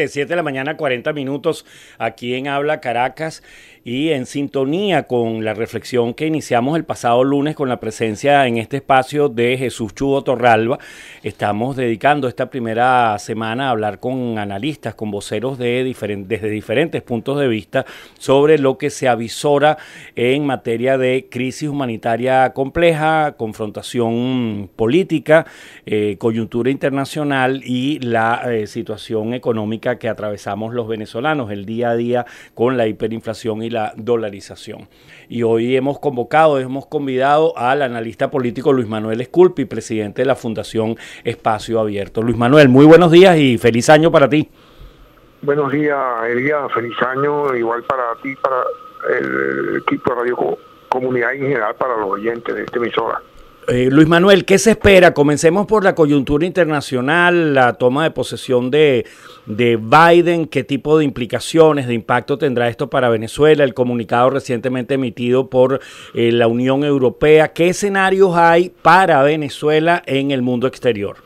7 de la mañana, 40 minutos, aquí en Habla Caracas, y en sintonía con la reflexión que iniciamos el pasado lunes con la presencia en este espacio de Jesús Chugo Torralba. Estamos dedicando esta primera semana a hablar con analistas, con voceros desde diferentes puntos de vista sobre lo que se avisora en materia de crisis humanitaria compleja, confrontación política, coyuntura internacional y la situación económica que atravesamos los venezolanos el día a día con la hiperinflación y la dolarización. Y hoy hemos convidado al analista político Luis Manuel Sculpi, presidente de la Fundación Espacio Abierto. Luis Manuel, muy buenos días y feliz año para ti. Buenos días, Elías, feliz año, igual para ti, para el equipo de Radio Comunidad en general, para los oyentes de esta emisora. Luis Manuel, ¿qué se espera? Comencemos por la coyuntura internacional, la toma de posesión de Biden, ¿qué tipo de implicaciones, de impacto tendrá esto para Venezuela? El comunicado recientemente emitido por la Unión Europea, ¿qué escenarios hay para Venezuela en el mundo exterior?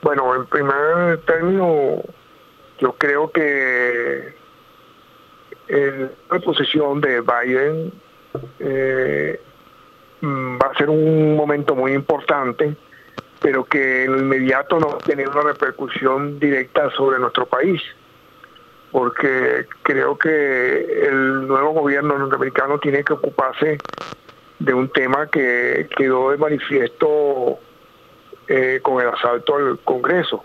Bueno, en primer término, yo creo que la posesión de Biden va a ser un momento muy importante, pero que en lo inmediato no va a tener una repercusión directa sobre nuestro país, porque creo que el nuevo gobierno norteamericano tiene que ocuparse de un tema que quedó de manifiesto con el asalto al Congreso,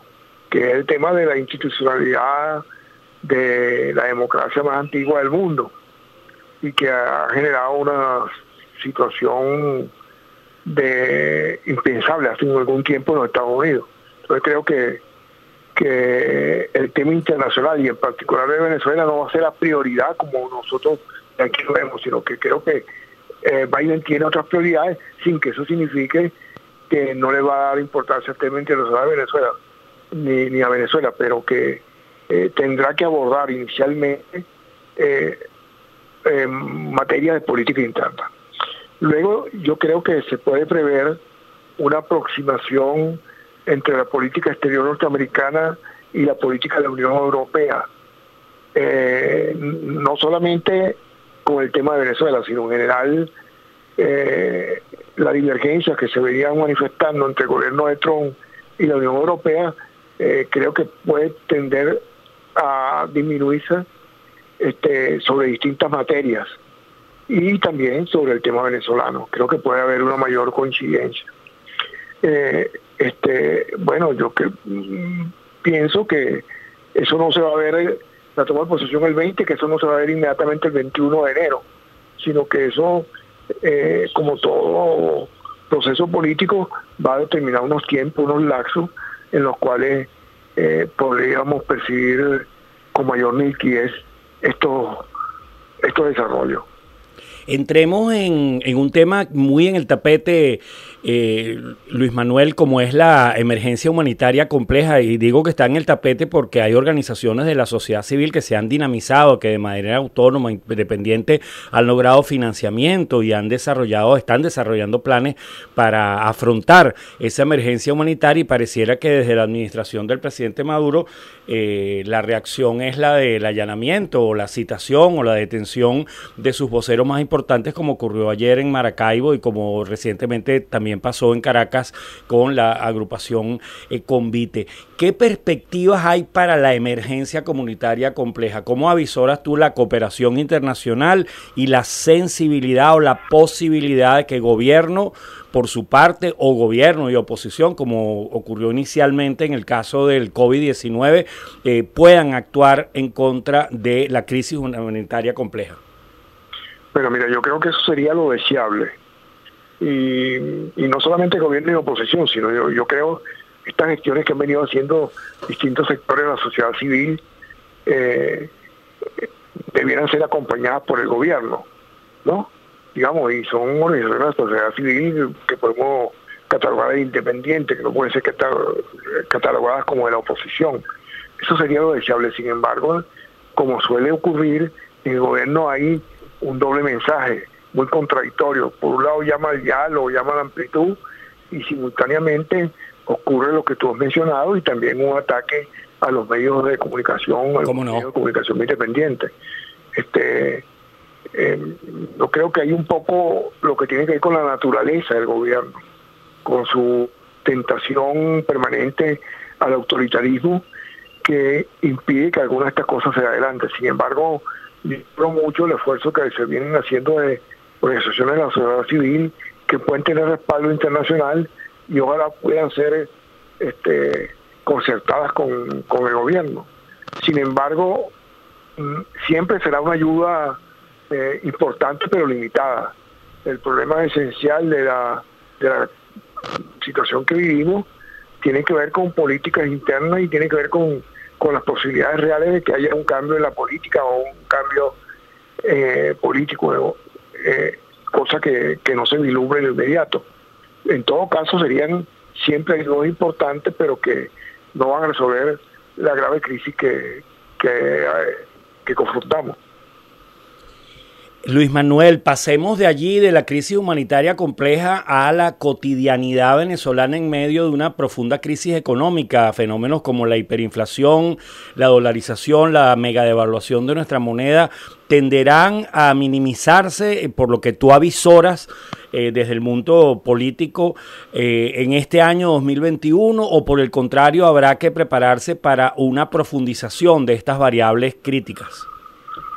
que es el tema de la institucionalidad de la democracia más antigua del mundo y que ha generado una situación impensable hace algún tiempo en los Estados Unidos. Entonces creo que el tema internacional y en particular de Venezuela no va a ser la prioridad como nosotros aquí lo vemos, sino que creo que Biden tiene otras prioridades sin que eso signifique que no le va a dar importancia al tema internacional de Venezuela ni a Venezuela, pero que tendrá que abordar inicialmente materia de política interna. Luego yo creo que se puede prever una aproximación entre la política exterior norteamericana y la política de la Unión Europea, no solamente con el tema de Venezuela, sino en general la divergencia que se venían manifestando entre el gobierno de Trump y la Unión Europea, creo que puede tender a disminuirse sobre distintas materias y también sobre el tema venezolano. Creo que puede haber una mayor coincidencia. Bueno, yo pienso que eso no se va a ver, la toma de posesión el 20, que eso no se va a ver inmediatamente el 21 de enero, sino que eso, como todo proceso político, va a determinar unos tiempos, unos lapsos en los cuales podríamos percibir con mayor nitidez estos desarrollos. Entremos en un tema muy en el tapete, Luis Manuel, como es la emergencia humanitaria compleja, y digo que está en el tapete porque hay organizaciones de la sociedad civil que se han dinamizado, que de manera autónoma, independiente, han logrado financiamiento y están desarrollando planes para afrontar esa emergencia humanitaria, y pareciera que desde la administración del presidente Maduro la reacción es la del allanamiento o la citación o la detención de sus voceros más importantes, como ocurrió ayer en Maracaibo y como recientemente también pasó en Caracas con la agrupación Convite. ¿Qué perspectivas hay para la emergencia comunitaria compleja? ¿Cómo avisoras tú la cooperación internacional y la sensibilidad o la posibilidad de que gobierno por su parte o gobierno y oposición, como ocurrió inicialmente en el caso del COVID-19, puedan actuar en contra de la crisis humanitaria compleja? Bueno, mira, yo creo que eso sería lo deseable. Y no solamente gobierno y oposición, sino yo creo estas gestiones que han venido haciendo distintos sectores de la sociedad civil debieran ser acompañadas por el gobierno, ¿no? Digamos, y son organizaciones de la sociedad civil que podemos catalogar de independientes, que no pueden ser catalogadas como de la oposición. Eso sería lo deseable. Sin embargo, como suele ocurrir, en el gobierno hay un doble mensaje muy contradictorio. Por un lado llama al diálogo, llama a la amplitud, y simultáneamente ocurre lo que tú has mencionado y también un ataque a los medios de comunicación, a los medios de comunicación independientes. Yo creo que hay un poco lo que tiene que ver con la naturaleza del gobierno, con su tentación permanente al autoritarismo que impide que alguna de estas cosas se adelante. Sin embargo, valoro mucho el esfuerzo que se vienen haciendo de organizaciones de la sociedad civil que pueden tener respaldo internacional y ojalá puedan ser concertadas con el gobierno. Sin embargo, siempre será una ayuda importante pero limitada. El problema esencial de la situación que vivimos tiene que ver con políticas internas y tiene que ver con las posibilidades reales de que haya un cambio en la política o un cambio político, cosa que no se vislumbre de inmediato. En todo caso serían siempre ayudas importantes, pero que no van a resolver la grave crisis que confrontamos. Luis Manuel, pasemos de allí, de la crisis humanitaria compleja, a la cotidianidad venezolana en medio de una profunda crisis económica. Fenómenos como la hiperinflación, la dolarización, la megadevaluación de nuestra moneda tenderán a minimizarse, por lo que tú avisoras desde el mundo político en este año 2021, o por el contrario habrá que prepararse para una profundización de estas variables críticas.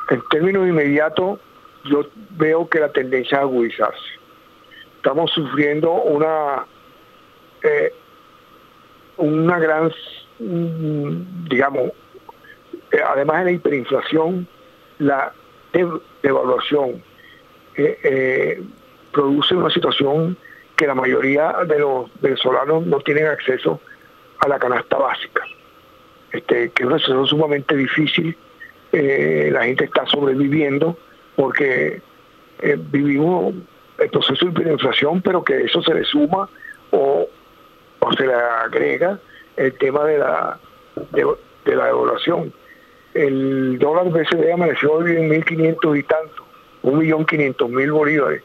En términos inmediatos, yo veo que la tendencia es agudizarse. Estamos sufriendo una gran, además de la hiperinflación, la devaluación produce una situación que la mayoría de los venezolanos no tienen acceso a la canasta básica, que es una situación sumamente difícil. La gente está sobreviviendo porque vivimos el proceso de hiperinflación, pero que eso se le suma o se le agrega el tema de la devaluación. El dólar BCD amaneció hoy en 1.500 y tanto, 1.500.000 bolívares,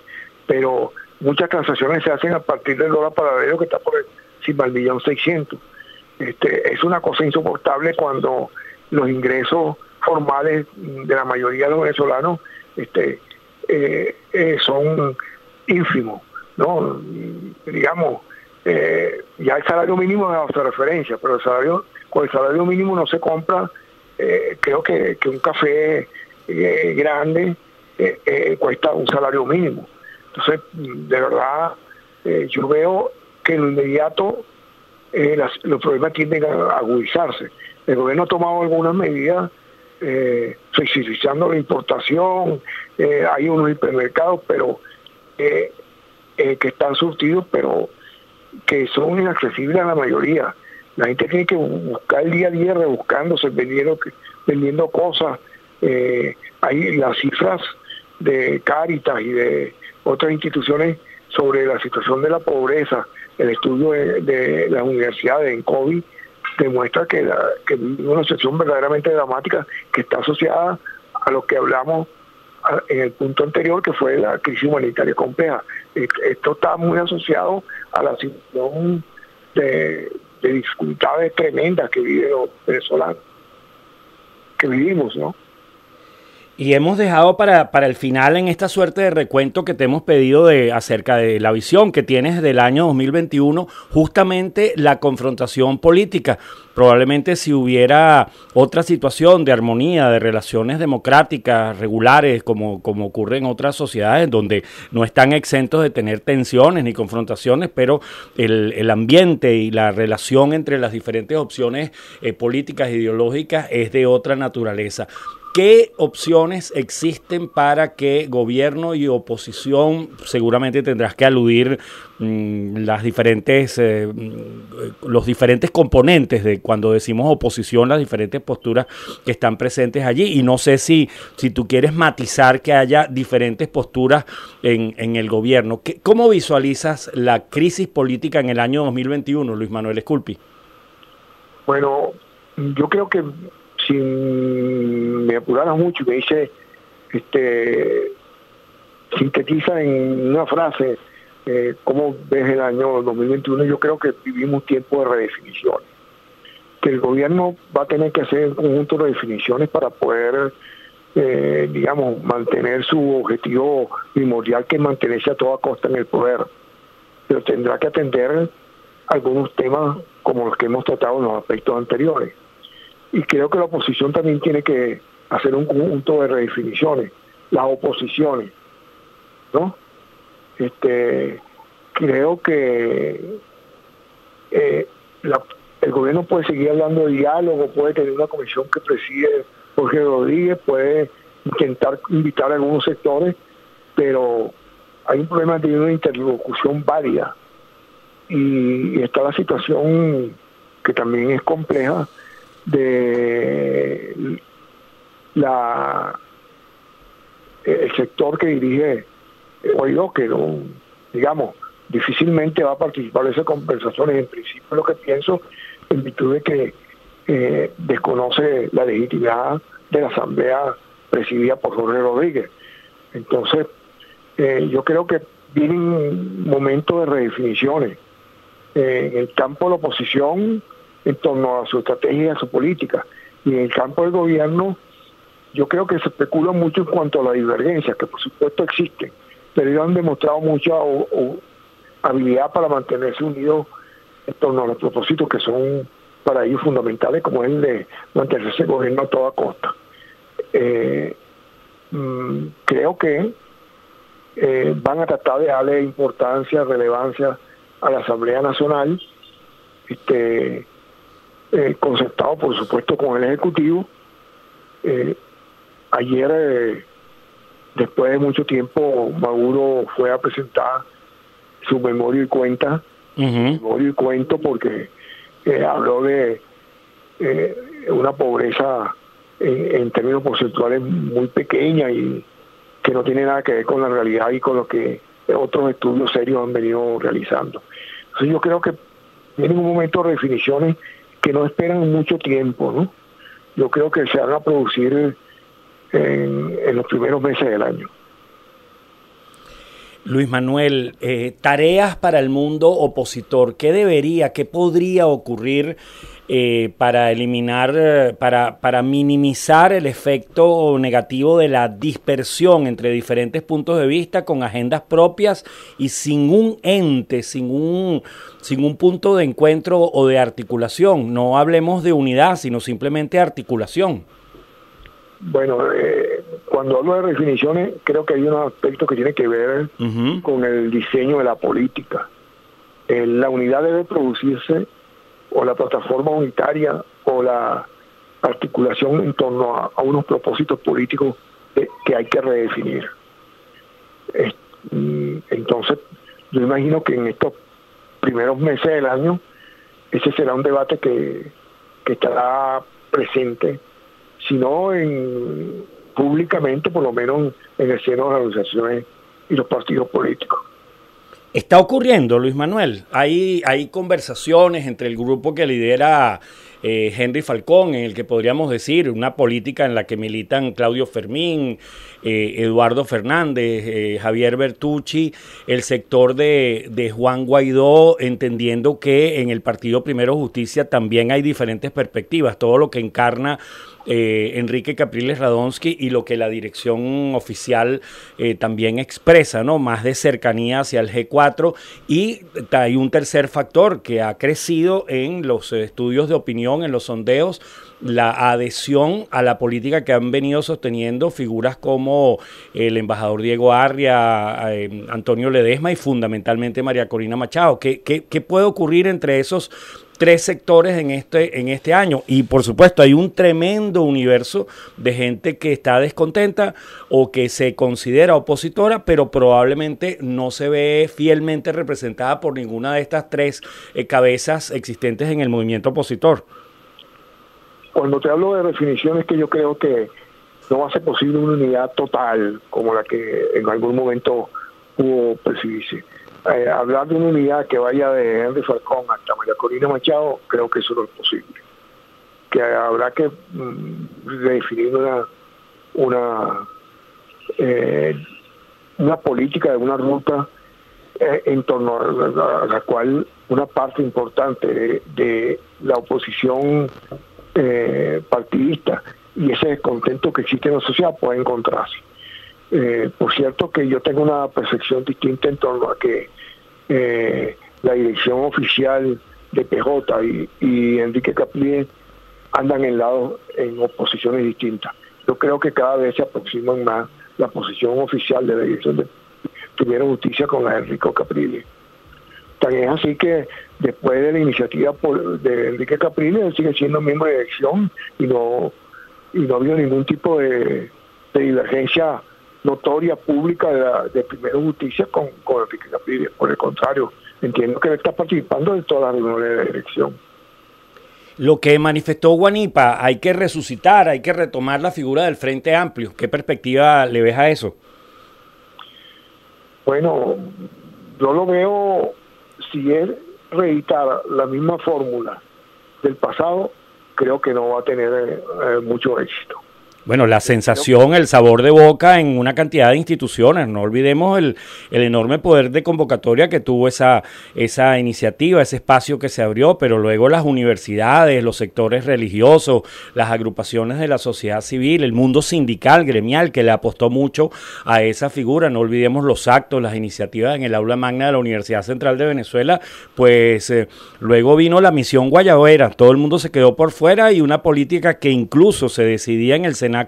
pero muchas transacciones se hacen a partir del dólar paralelo que está por encima del 1.600.000. Es una cosa insoportable cuando los ingresos formales de la mayoría de los venezolanos son ínfimos, ¿no? Digamos, ya el salario mínimo es nuestra referencia, pero con el salario mínimo no se compra, creo que un café grande cuesta un salario mínimo. Entonces, de verdad, yo veo que en lo inmediato los problemas tienden a agudizarse. El gobierno ha tomado algunas medidas flexibilizando la importación, hay unos hipermercados pero que están surtidos, pero que son inaccesibles a la mayoría. La gente tiene que buscar el día a día rebuscándose, vendiendo cosas. Hay las cifras de Cáritas y de otras instituciones sobre la situación de la pobreza. El estudio de las universidades en COVID demuestra que una situación verdaderamente dramática que está asociada a lo que hablamos en el punto anterior, que fue la crisis humanitaria compleja. Esto está muy asociado a la situación de dificultades tremendas que viven los venezolanos, que vivimos, ¿no? Y hemos dejado para el final, en esta suerte de recuento que te hemos pedido acerca de la visión que tienes del año 2021, justamente la confrontación política. Probablemente si hubiera otra situación de armonía, de relaciones democráticas, regulares, como ocurre en otras sociedades, donde no están exentos de tener tensiones ni confrontaciones, pero el ambiente y la relación entre las diferentes opciones políticas e ideológicas es de otra naturaleza. ¿Qué opciones existen para que gobierno y oposición, seguramente tendrás que aludir los diferentes componentes de cuando decimos oposición, las diferentes posturas que están presentes allí? Y no sé si tú quieres matizar que haya diferentes posturas en el gobierno. ¿Cómo visualizas la crisis política en el año 2021, Luis Manuel Esculpi? Bueno, yo creo que si me apurara mucho y me dice, sintetiza en una frase cómo ves el año 2021, yo creo que vivimos tiempo de redefiniciones. que el gobierno va a tener que hacer un conjunto de definiciones para poder, digamos, mantener su objetivo primordial, que es mantenerse a toda costa en el poder. Pero tendrá que atender algunos temas como los que hemos tratado en los aspectos anteriores. Y creo que la oposición también tiene que hacer un conjunto de redefiniciones, las oposiciones, ¿no? Creo que el gobierno puede seguir hablando de diálogo, puede tener una comisión que preside Jorge Rodríguez, puede intentar invitar a algunos sectores, pero hay un problema de una interlocución válida, y está la situación que también es compleja de el sector que dirige Guaidó, que no, digamos, difícilmente va a participar de esas conversaciones. En principio, lo que pienso, en virtud de que desconoce la legitimidad de la asamblea presidida por Jorge Rodríguez. Entonces, yo creo que vienen momentos de redefiniciones en el campo de la oposición en torno a su estrategia y a su política, y en el campo del gobierno yo creo que se especula mucho en cuanto a la divergencia, que por supuesto existen, pero ellos han demostrado mucha habilidad para mantenerse unidos en torno a los propósitos que son para ellos fundamentales, como es el de mantenerse el gobierno a toda costa. Creo que van a tratar de darle importancia, relevancia a la Asamblea Nacional, concertado por supuesto con el Ejecutivo. Ayer, después de mucho tiempo, Maduro fue a presentar su memoria y cuenta, memoria y cuento, porque habló de una pobreza en términos porcentuales muy pequeña y que no tiene nada que ver con la realidad y con lo que otros estudios serios han venido realizando. Entonces yo creo que viene un momento de definiciones que no esperan mucho tiempo, ¿no? Yo creo que se van a producir en los primeros meses del año. Luis Manuel, tareas para el mundo opositor. ¿Qué podría ocurrir para eliminar, para minimizar el efecto negativo de la dispersión entre diferentes puntos de vista, con agendas propias y sin un ente, sin un punto de encuentro o de articulación? No hablemos de unidad, sino simplemente articulación. Bueno, cuando hablo de definiciones, creo que hay un aspecto que tiene que ver con el diseño de la política. La unidad debe producirse, o la plataforma unitaria, o la articulación en torno a unos propósitos políticos que hay que redefinir. Entonces, yo imagino que en estos primeros meses del año, ese será un debate que estará presente, sino públicamente, por lo menos en el seno de las organizaciones y los partidos políticos. Está ocurriendo, Luis Manuel. Hay conversaciones entre el grupo que lidera Henry Falcón, en el que podríamos decir una política en la que militan Claudio Fermín, Eduardo Fernández, Javier Bertucci, el sector de Juan Guaidó, entendiendo que en el Partido Primero Justicia también hay diferentes perspectivas, todo lo que encarna Enrique Capriles Radonsky y lo que la dirección oficial también expresa, ¿no? Más de cercanía hacia el G4, y hay un tercer factor que ha crecido en los estudios de opinión, en los sondeos, la adhesión a la política que han venido sosteniendo figuras como el embajador Diego Arria, Antonio Ledesma y fundamentalmente María Corina Machado. ¿Qué puede ocurrir entre esos tres sectores en este año? Y por supuesto hay un tremendo universo de gente que está descontenta o que se considera opositora, pero probablemente no se ve fielmente representada por ninguna de estas tres cabezas existentes en el movimiento opositor. Cuando te hablo de definiciones, que yo creo que no va a ser posible una unidad total como la que en algún momento pudo percibirse. Hablar de una unidad que vaya de Henry Falcón hasta María Corina Machado, creo que eso no es posible. Que habrá que definir una política, de una ruta en torno a la cual una parte importante de la oposición partidista y ese descontento que existe en la sociedad puede encontrarse. Por cierto que yo tengo una percepción distinta en torno a que la dirección oficial de PJ y Enrique Capriles andan en oposiciones distintas. Yo creo que cada vez se aproximan más la posición oficial de la dirección de Primera Justicia con la de Enrique Capriles. Tan es así que después de la iniciativa de Enrique Capriles, él sigue siendo miembro de dirección y no ha habido ningún tipo de divergencia notoria pública de Primera Justicia con Enrique Capriles. Por el contrario, entiendo que él está participando de todas las reuniones de la dirección. Lo que manifestó Guanipa, hay que resucitar, hay que retomar la figura del Frente Amplio. ¿Qué perspectiva le ves a eso? Bueno, yo lo veo, si él reeditara la misma fórmula del pasado, creo que no va a tener mucho éxito. Bueno, la sensación, el sabor de boca en una cantidad de instituciones. No olvidemos el enorme poder de convocatoria que tuvo esa iniciativa, ese espacio que se abrió, pero luego las universidades, los sectores religiosos, las agrupaciones de la sociedad civil, el mundo sindical, gremial, que le apostó mucho a esa figura. No olvidemos los actos, las iniciativas en el aula magna de la Universidad Central de Venezuela. Pues luego vino la misión guayabera, todo el mundo se quedó por fuera y una política que incluso se decidía en el cenáculo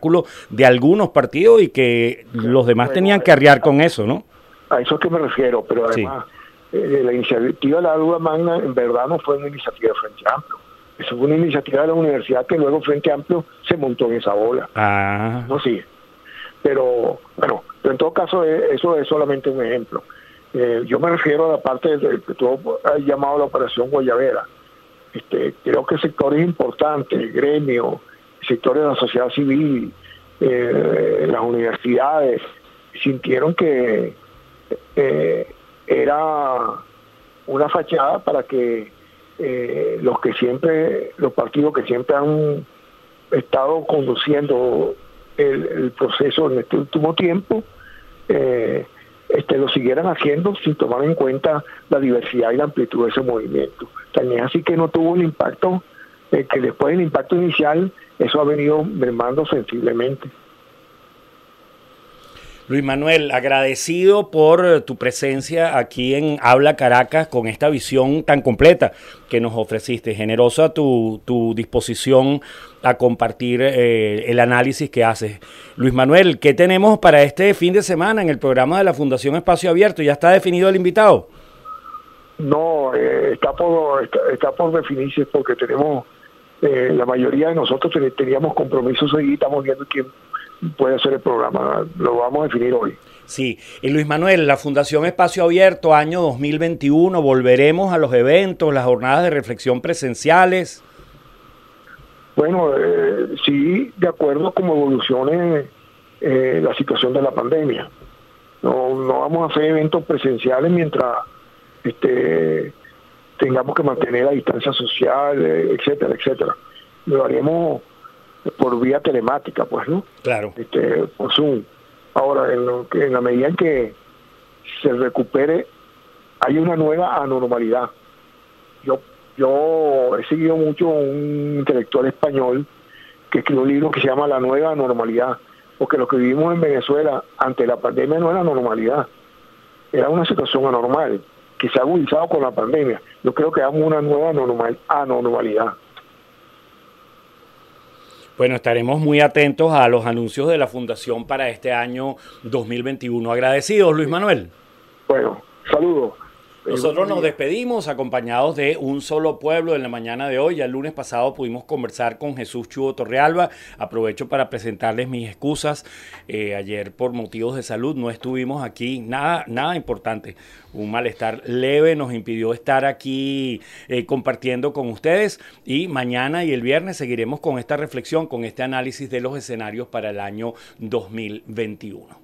de algunos partidos y que los demás tenían que arriar con eso, ¿no? A eso es que me refiero, pero además la iniciativa de la aula magna en verdad no fue una iniciativa de Frente Amplio. Eso fue una iniciativa de la universidad que luego Frente Amplio se montó en esa ola. No, sí. Pero bueno, en todo caso eso es solamente un ejemplo. Yo me refiero a la parte que tú has llamado la operación Guayabera. Creo que sectores importantes, el gremio, sectores de la sociedad civil, las universidades, sintieron que era una fachada para que los partidos que siempre han estado conduciendo el proceso en este último tiempo, lo siguieran haciendo sin tomar en cuenta la diversidad y la amplitud de ese movimiento. También así que no tuvo el impacto, que después del impacto inicial, eso ha venido mermando sensiblemente. Luis Manuel, agradecido por tu presencia aquí en Habla Caracas con esta visión tan completa que nos ofreciste. Generosa tu disposición a compartir el análisis que haces. Luis Manuel, ¿qué tenemos para este fin de semana en el programa de la Fundación Espacio Abierto? ¿Ya está definido el invitado? No, está por definirse porque tenemos... la mayoría de nosotros teníamos compromisos y estamos viendo quién puede hacer el programa. Lo vamos a definir hoy. Sí. Y Luis Manuel, la Fundación Espacio Abierto, año 2021, ¿volveremos a los eventos, las jornadas de reflexión presenciales? Bueno, sí, de acuerdo a cómo evolucione la situación de la pandemia. No vamos a hacer eventos presenciales mientras tengamos que mantener la distancia social, etcétera, etcétera. Lo haremos por vía telemática, pues, ¿no? Claro. Por Zoom. Ahora, en la medida en que se recupere, hay una nueva anormalidad. Yo he seguido mucho a un intelectual español que escribió un libro que se llama La Nueva Anormalidad, porque lo que vivimos en Venezuela ante la pandemia no era normalidad, era una situación anormal que se ha agudizado con la pandemia. Yo creo que damos una nueva anormalidad. Bueno, estaremos muy atentos a los anuncios de la Fundación para este año 2021. Agradecidos, Luis Manuel. Bueno, saludos. Nosotros nos despedimos acompañados de Un Solo Pueblo en la mañana de hoy. Ya el lunes pasado pudimos conversar con Jesús Chuo Torrealba. Aprovecho para presentarles mis excusas. Ayer por motivos de salud no estuvimos aquí. Nada importante. Un malestar leve nos impidió estar aquí compartiendo con ustedes. Y mañana y el viernes seguiremos con esta reflexión, con este análisis de los escenarios para el año 2021.